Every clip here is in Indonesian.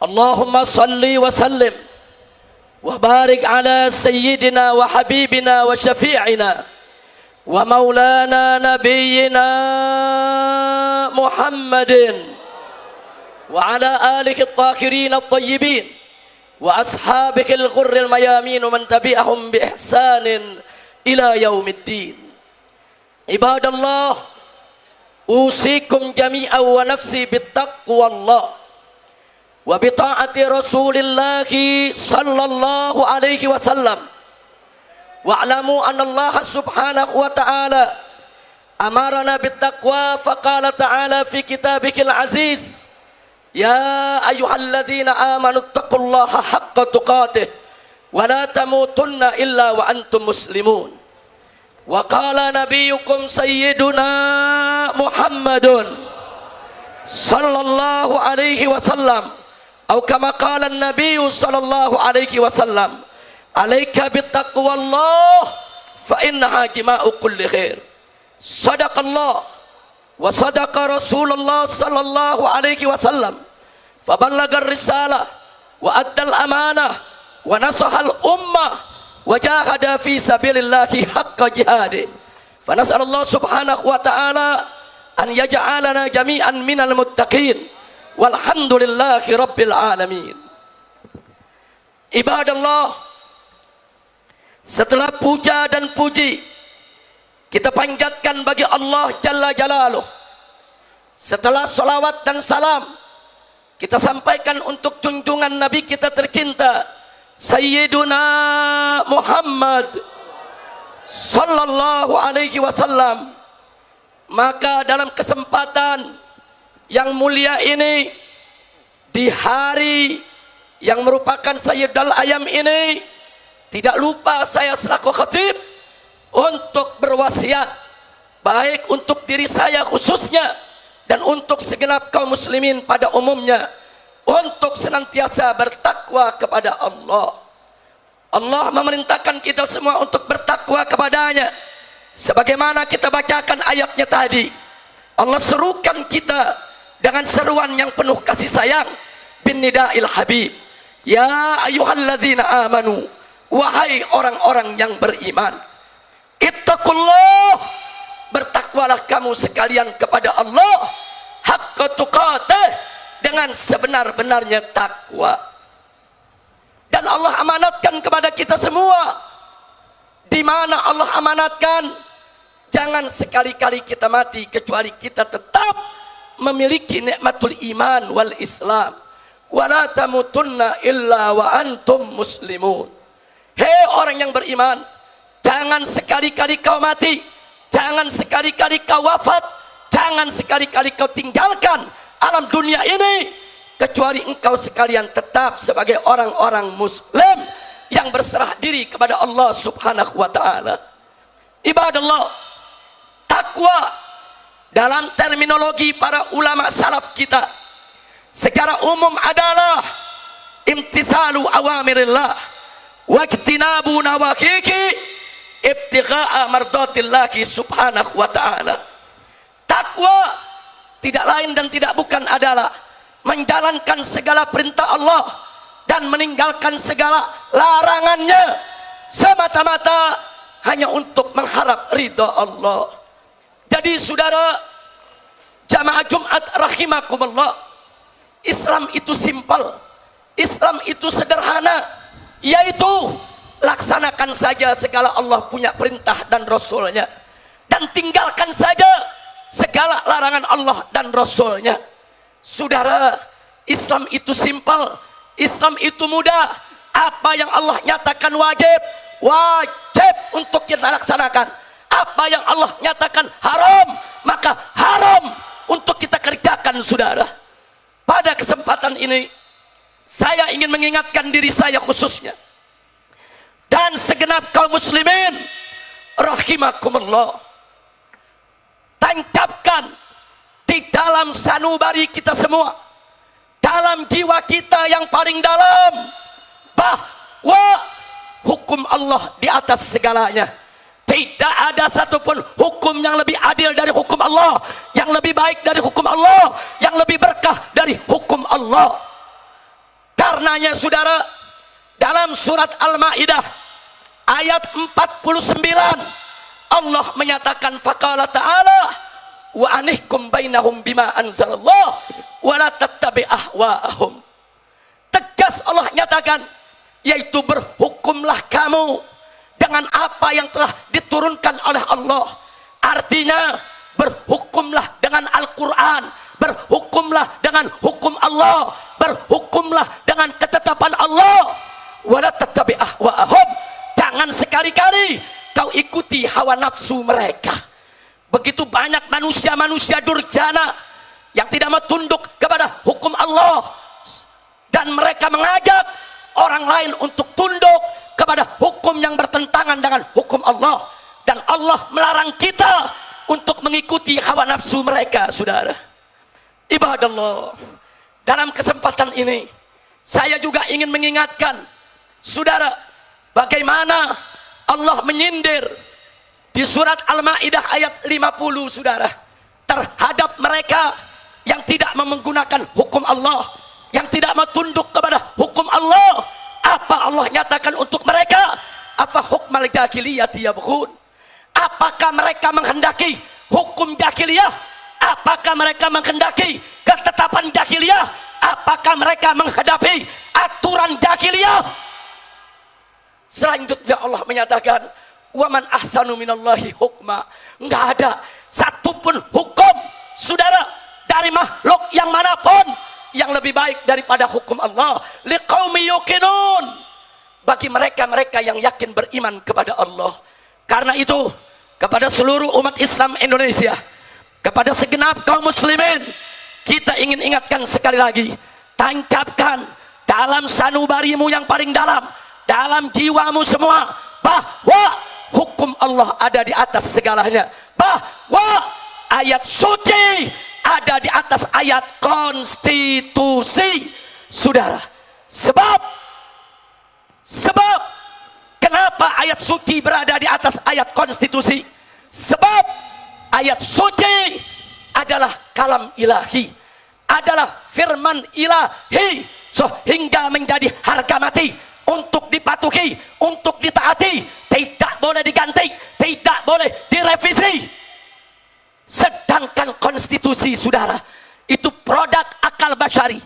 Allahumma salli wa sallim wa barik ala sayyidina wa habibina wa syafi'ina wa maulana nabiyyina Muhammadin wa ala alihi at-tahirin at-tayyibin wa ashabihi al-ghurril mayamin wa man tabi'ahum bi ihsanin ila yaumiddin. Ibadallah, usikum jami'an wa nafsi bittaqwallah wa bi ta'ati Rasulillah sallallahu alaihi wasallam. Wa'lamu anna Allah subhanahu wa ta'ala amarana bittaqwa faqala ta'ala fi kitabihil aziz, ya ayyuhalladzina amanu taqullaha haqqa tuqatih wa la tamutunna illa wa antum muslimun. Wa qala nabiyyukum sayyiduna Muhammadun sallallahu alaihi wasallam atau kama qala an-nabiy sallallahu alaihi wasallam, alaika bittaqwallah fa innaha jima'u kulli khair. Sadaqallah wa sadaqa Rasulullah sallallahu alaihi wasallam fa ballaga ar-risalah wa adda al-amanah wa nasaha al-ummah wa jahada fi sabilillahi haqqa jihadih. Fa nas'alullah subhanahu wa ta'ala an yaj'alana jami'an minal muttaqin walhamdulillahi rabbil alamin. Ibadallah, setelah puja dan puji kita panjatkan bagi Allah Jalla Jalaluh, setelah salawat dan salam kita sampaikan untuk junjungan Nabi kita tercinta Sayyiduna Muhammad sallallahu alaihi wasallam. Maka dalam kesempatan yang mulia ini, di hari yang merupakan Sayyidul Ayam ini, tidak lupa saya selaku khatib untuk berwasiat, baik untuk diri saya khususnya dan untuk segenap kaum muslimin pada umumnya, untuk senantiasa bertakwa kepada Allah. Allah memerintahkan kita semua untuk bertakwa kepadanya, sebagaimana kita bacakan ayatnya tadi. Allah serukan kita dengan seruan yang penuh kasih sayang, bin nida'il habib, ya ayyuhalladzina amanu, wahai orang-orang yang beriman, ittaqullah, bertakwalah kamu sekalian kepada Allah, haqqa tuqatih, dengan sebenar-benarnya takwa. Dan Allah amanatkan kepada kita semua. Di mana Allah amanatkan, jangan sekali-kali kita mati kecuali kita tetap memiliki nikmatul iman wal Islam. Wala tamutunna illa wa antum muslimun. Hei orang yang beriman, jangan sekali-kali kau mati, jangan sekali-kali kau wafat, jangan sekali-kali kau tinggalkan alam dunia ini kecuali engkau sekalian tetap sebagai orang-orang muslim yang berserah diri kepada Allah subhanahu wa ta'ala. Ibadallah, takwa dalam terminologi para ulama salaf kita secara umum adalah imtithalu awamirillah wajtinabu nawahihi ibtigha'a mardatillahi subhanahu wa ta'ala. Takwa tidak lain dan tidak bukan adalah menjalankan segala perintah Allah dan meninggalkan segala larangannya semata-mata hanya untuk mengharap ridha Allah. Jadi saudara jamaah Jumat rahimakumullah, Islam itu simpel, Islam itu sederhana, yaitu laksanakan saja segala Allah punya perintah dan Rasulnya, dan tinggalkan saja segala larangan Allah dan Rasulnya. Saudara, Islam itu simpel, Islam itu mudah. Apa yang Allah nyatakan wajib, wajib untuk kita laksanakan. Apa yang Allah nyatakan haram, maka haram untuk kita kerjakan, saudara. Pada kesempatan ini, saya ingin mengingatkan diri saya khususnya dan segenap kaum muslimin rahimakumullah, tancapkan di dalam sanubari kita semua, dalam jiwa kita yang paling dalam, bahwa hukum Allah di atas segalanya. Tidak ada satupun hukum yang lebih adil dari hukum Allah, yang lebih baik dari hukum Allah, yang lebih berkah dari hukum Allah. Karenanya saudara, dalam surat Al-Maidah ayat 49 Allah menyatakan faqala ta'ala wa anihkum bainahum bima anzalallah wa la tattabi ahwa'ahum. Tegas Allah nyatakan, yaitu berhukumlah kamu dengan apa yang telah diturunkan oleh Allah. Artinya berhukumlah dengan Al-Quran, berhukumlah dengan hukum Allah, berhukumlah dengan ketetapan Allah. Wala tattabi ahwa'ahum, jangan sekali-kali kau ikuti hawa nafsu mereka. Begitu banyak manusia-manusia durjana yang tidak mau tunduk kepada hukum Allah, dan mereka mengajak orang lain untuk tunduk kepada hukum yang bertentangan dengan hukum Allah. Dan Allah melarang kita untuk mengikuti hawa nafsu mereka, saudara. Ibadallah, dalam kesempatan ini saya juga ingin mengingatkan saudara, bagaimana Allah menyindir di surat Al-Maidah ayat 50, saudara, terhadap mereka yang tidak menggunakan hukum Allah, yang tidak mau tunduk kepada hukum Allah. Apa Allah nyatakan untuk mereka? Afa hukmal jahiliyati yabghun. Apakah mereka menghendaki hukum jahiliyah? Apakah mereka menghendaki ketetapan jahiliyah? Apakah mereka menghadapi aturan jahiliyah? Selanjutnya Allah menyatakan, waman ahsanu minallahi hukma. Enggak ada satupun hukum, saudara, dari makhluk yang manapun yang lebih baik daripada hukum Allah. Liqaumi yuqinun, bagi mereka-mereka yang yakin beriman kepada Allah. Karena itu, kepada seluruh umat Islam Indonesia, kepada segenap kaum muslimin, kita ingin ingatkan sekali lagi, tancapkan dalam sanubarimu yang paling dalam, dalam jiwamu semua, bahwa hukum Allah ada di atas segalanya, bahwa ayat suci ada di atas ayat konstitusi, saudara. Sebab kenapa ayat suci berada di atas ayat konstitusi? Sebab ayat suci adalah kalam ilahi, adalah firman ilahi, sehingga menjadi harga mati untuk dipatuhi, untuk ditaati, tidak boleh diganti, tidak boleh direvisi. Sedangkan konstitusi, saudara, itu produk akal basyari,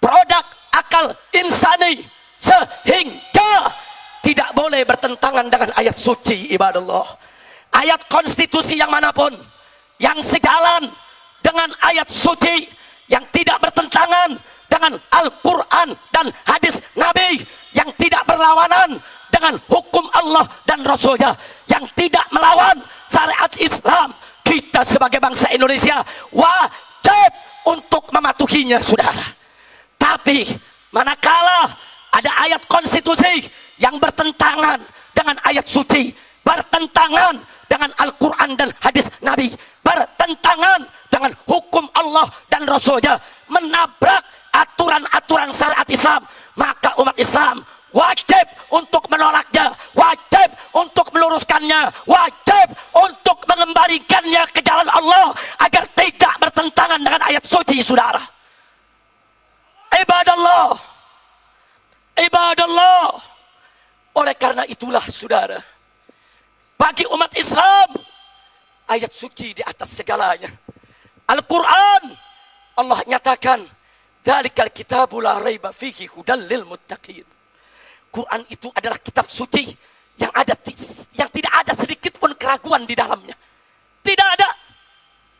produk akal insani, sehingga tidak boleh bertentangan dengan ayat suci. Ibadallah, ayat konstitusi yang manapun yang sejalan dengan ayat suci, yang tidak bertentangan dengan Al-Quran dan hadis Nabi, yang tidak berlawanan dengan hukum Allah dan Rasulnya, yang tidak melawan syariat Islam, kita sebagai bangsa Indonesia wajib untuk mematuhinya, saudara. Tapi manakala ada ayat konstitusi yang bertentangan dengan ayat suci, bertentangan dengan Al-Quran dan hadis Nabi, bertentangan dengan hukum Allah dan Rasulnya, menabrak aturan-aturan syariat Islam, maka umat Islam wajib untuk menolaknya, wajib untuk meluruskannya, wajib untuk mengembalikannya ke jalan Allah agar tidak bertentangan dengan ayat suci, saudara. Ibadallah, ibadallah. Oleh karena itulah, saudara, bagi umat Islam, ayat suci di atas segalanya. Al-Quran, Allah nyatakan, dzalikal kitabu la raiba fihi hudal lil muttaqin. Quran itu adalah kitab suci yang tidak ada sedikit pun keraguan di dalamnya. Tidak ada.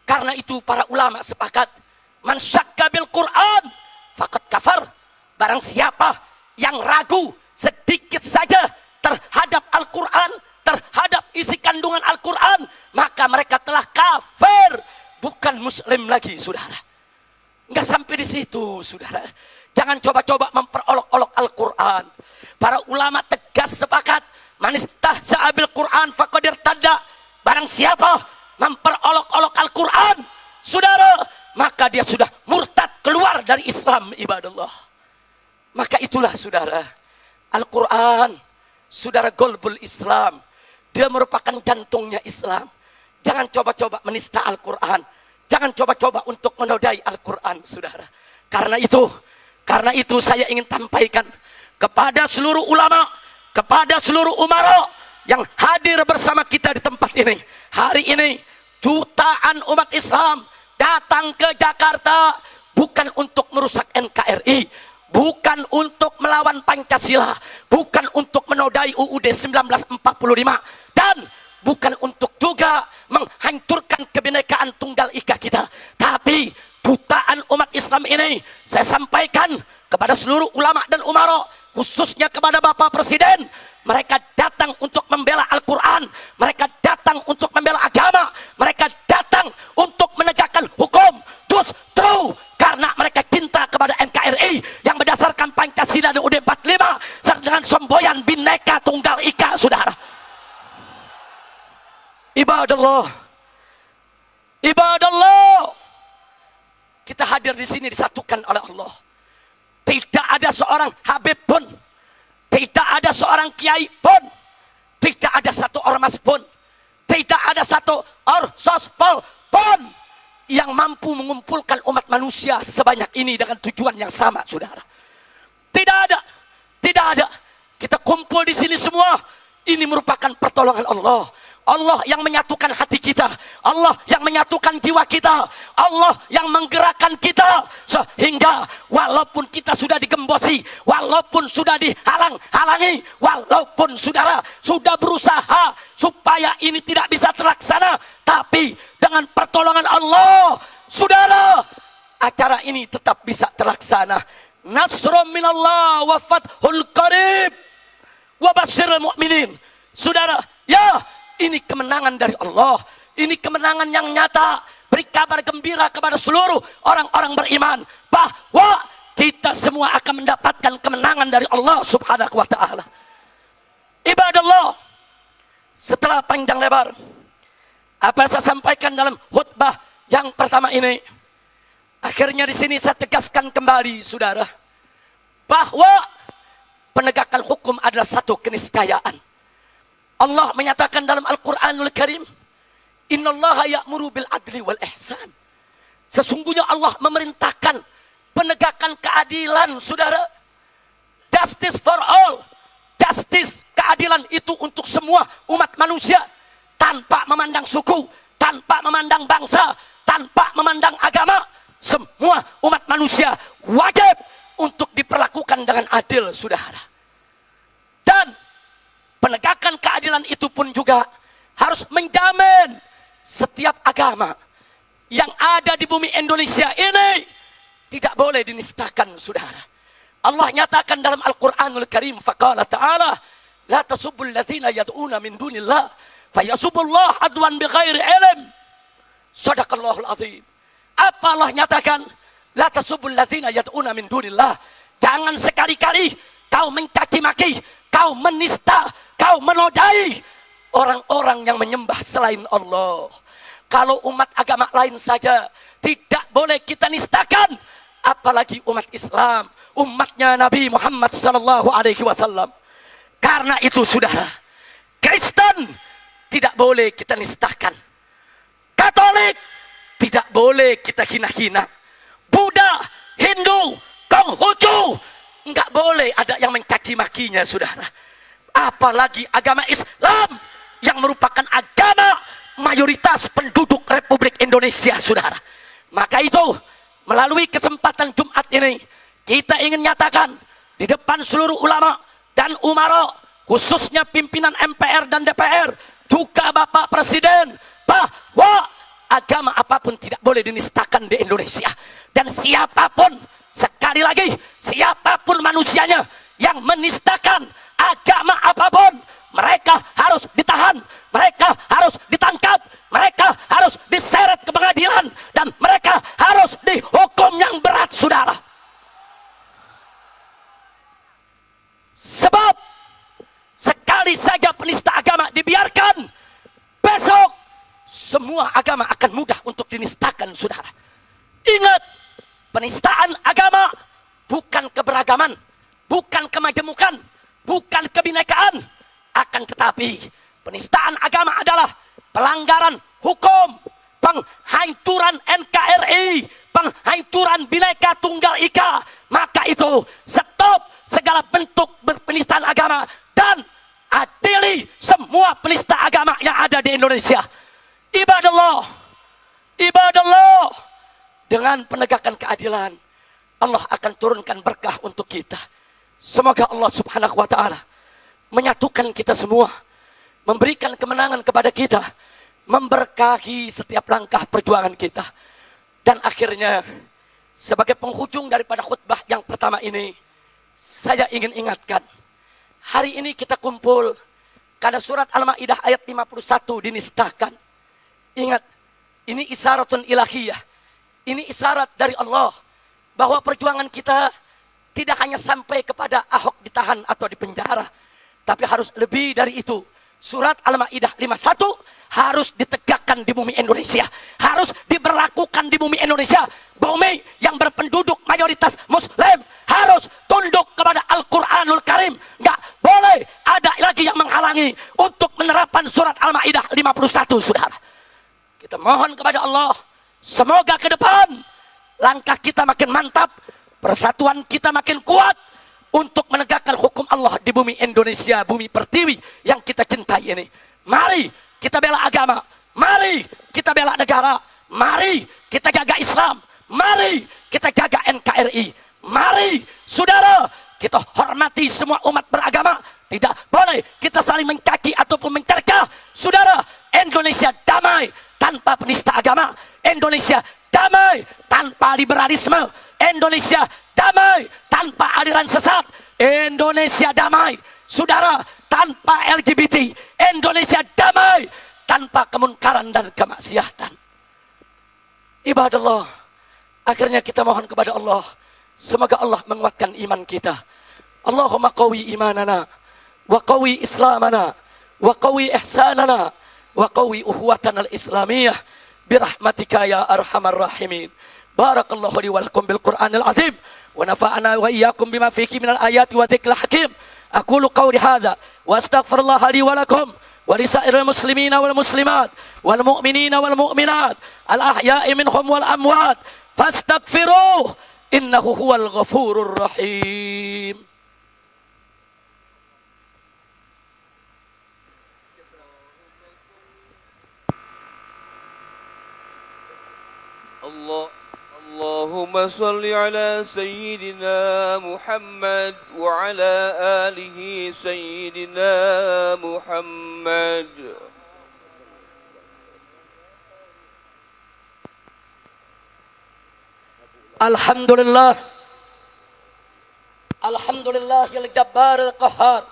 Karena itu para ulama sepakat, man syakka bil Quran faqad kafar. Barang siapa yang ragu sedikit saja terhadap Al-Quran, terhadap isi kandungan Al-Quran, maka mereka telah kafir, bukan muslim lagi, saudara. Enggak sampai di situ, saudara. Jangan coba-coba memperolok-olok Al-Quran. Para ulama tegas sepakat, man istahza'a bil Quran faqad irtadda. Barang siapa memperolok-olok Al-Quran, saudara, maka dia sudah murtad, keluar dari Islam. Ibadallah. Maka itulah, saudara, Al-Quran, saudara, golbul Islam. Dia merupakan jantungnya Islam. Jangan coba-coba menista Al-Quran. Jangan coba-coba untuk menodai Al-Quran, saudara. Karena itu, Karena itu saya ingin sampaikan kepada seluruh ulama, kepada seluruh umara yang hadir bersama kita di tempat ini. Hari ini jutaan umat Islam datang ke Jakarta bukan untuk merusak NKRI, bukan untuk melawan Pancasila, bukan untuk menodai UUD 1945, dan bukan untuk juga menghancurkan kebinekaan tunggal ika kita. Tapi jutaan umat Islam ini saya sampaikan kepada seluruh ulama dan umara, khususnya kepada Bapak Presiden. Mereka datang untuk membela Al-Quran, mereka datang untuk membela agama, mereka datang untuk menegakkan hukum. Justru karena mereka cinta kepada NKRI yang berdasarkan Pancasila dan UUD 45 dengan semboyan Bhinneka Tunggal Ika, saudara. Ibadallah, ibadallah, kita hadir di sini disatukan oleh Allah. Tidak ada seorang habib pun, tidak ada seorang kiai pun, tidak ada satu ormas pun, tidak ada satu orsospol pun yang mampu mengumpulkan umat manusia sebanyak ini dengan tujuan yang sama, saudara. Tidak ada, tidak ada. Kita kumpul di sini semua. Ini merupakan pertolongan Allah. Allah yang menyatukan hati kita, Allah yang menyatukan jiwa kita, Allah yang menggerakkan kita, sehingga walaupun kita sudah digembosi, walaupun sudah dihalang-halangi, walaupun saudara sudah berusaha supaya ini tidak bisa terlaksana, tapi dengan pertolongan Allah, saudara, acara ini tetap bisa terlaksana. Nasrun minallah wa fathul qarib wa basyiril mu'minin. Saudara, ya, ini kemenangan dari Allah. Ini kemenangan yang nyata. Beri kabar gembira kepada seluruh orang-orang beriman bahwa kita semua akan mendapatkan kemenangan dari Allah subhanahu wa ta'ala. Ibadallah, setelah panjang lebar apa yang saya sampaikan dalam khutbah yang pertama ini, akhirnya di sini saya tegaskan kembali, saudara, bahwa penegakan hukum adalah satu keniscayaan. Allah menyatakan dalam Al-Quranul Karim, Innallaha ya'muru bil adli wal ihsan. Sesungguhnya Allah memerintahkan penegakan keadilan, saudara. Justice for all. Justice, keadilan itu untuk semua umat manusia, tanpa memandang suku, tanpa memandang bangsa, tanpa memandang agama. Semua umat manusia wajib untuk diperlakukan dengan adil, saudara. Dan penegakan keadilan itu pun juga harus menjamin setiap agama yang ada di bumi Indonesia ini tidak boleh dinistakan, saudara. Allah nyatakan dalam Al-Quranul Karim, faqala ta'ala, la tasubbul ladzina yad'una min dunillah fayasubbullah adwan bighairi ilm. Shadaqallahul azim. Apa Allah nyatakan? La tasubbul ladzina yad'una min dunillah. Jangan sekali-kali kau mencaci maki, kau menista, kau menodai orang-orang yang menyembah selain Allah. Kalau umat agama lain saja tidak boleh kita nistakan, apalagi umat Islam, umatnya Nabi Muhammad SAW. Karena itu, saudara, Kristen tidak boleh kita nistakan, Katolik tidak boleh kita hina-hina, Buddha, Hindu, Konghucu, enggak boleh ada yang mencaci makinya, saudara. Apalagi agama Islam yang merupakan agama mayoritas penduduk Republik Indonesia, saudara. Maka itu, melalui kesempatan Jumat ini, kita ingin nyatakan di depan seluruh ulama dan umara, khususnya pimpinan MPR dan DPR, juga Bapak Presiden, bahwa agama apapun tidak boleh dinistakan di Indonesia. Dan siapapun, sekali lagi, siapapun manusianya yang menistakan agama apapun, mereka harus ditahan, mereka harus ditangkap, mereka harus diseret ke pengadilan, dan mereka harus dihukum yang berat, saudara. Sebab sekali saja penista agama dibiarkan, besok semua agama akan mudah untuk dinistakan, saudara. Ingat, penistaan agama bukan keberagaman, bukan kemajemukan, bukan kebinekaan. Akan tetapi, penistaan agama adalah pelanggaran hukum, penghancuran NKRI, penghancuran Bhinneka Tunggal Ika, maka itu stop segala bentuk penistaan agama dan adili semua penista agama yang ada di Indonesia. Ibadallah, ibadallah, dengan penegakan keadilan Allah akan turunkan berkah untuk kita. Semoga Allah subhanahu wa ta'ala menyatukan kita semua, memberikan kemenangan kepada kita, memberkahi setiap langkah perjuangan kita. Dan akhirnya, sebagai penghujung daripada khutbah yang pertama ini, saya ingin ingatkan, hari ini kita kumpul karena surat Al-Ma'idah ayat 51 dinistakan. Ingat, ini isyaratun ilahiyah, ini isyarat dari Allah bahwa perjuangan kita tidak hanya sampai kepada Ahok ditahan atau dipenjara, tapi harus lebih dari itu. Surat Al-Ma'idah 51 harus ditegakkan di bumi Indonesia, harus diberlakukan di bumi Indonesia. Bumi yang berpenduduk mayoritas Muslim harus tunduk kepada Al-Quranul Karim. Nggak boleh ada lagi yang menghalangi untuk menerapkan surat Al-Ma'idah 51, saudara. Kita mohon kepada Allah, semoga ke depan langkah kita makin mantap, persatuan kita makin kuat untuk menegakkan hukum Allah di bumi Indonesia, bumi pertiwi yang kita cintai ini. Mari kita bela agama, mari kita bela negara, mari kita jaga Islam, mari kita jaga NKRI, mari saudara kita hormati semua umat beragama. Tidak boleh kita saling mencaci ataupun mencercah. Saudara, Indonesia damai tanpa penista agama, Indonesia damai tanpa liberalisme, Indonesia damai tanpa aliran sesat, Indonesia damai, saudara, tanpa LGBT, Indonesia damai tanpa kemunkaran dan kemaksiatan. Ibadallah, akhirnya kita mohon kepada Allah, semoga Allah menguatkan iman kita. Allahumma qawi imanana, wa qawi islamana, wa qawi ihsanana, wa qawi uhuwatana al-islamiyah, birahmatika ya arhamar rahimin. Barakallahu li wa lakum bil Qur'anil azim, wa nafa'ana wa iyyakum bima fihi minal ayati wa dzikril hakim. Aqulu qawli hadza wa astaghfirullah li wa lakum wa lisairil muslimina wal muslimat wal mu'minina wal mu'minat al ahya'i minhum wal amwat fastaghfiruh innahu huwal ghafurur rahim. Allahumma salli ala Sayyidina Muhammad wa ala alihi Sayyidina Muhammad. Alhamdulillah, Alhamdulillah, al-Jabbar al-Qahhar.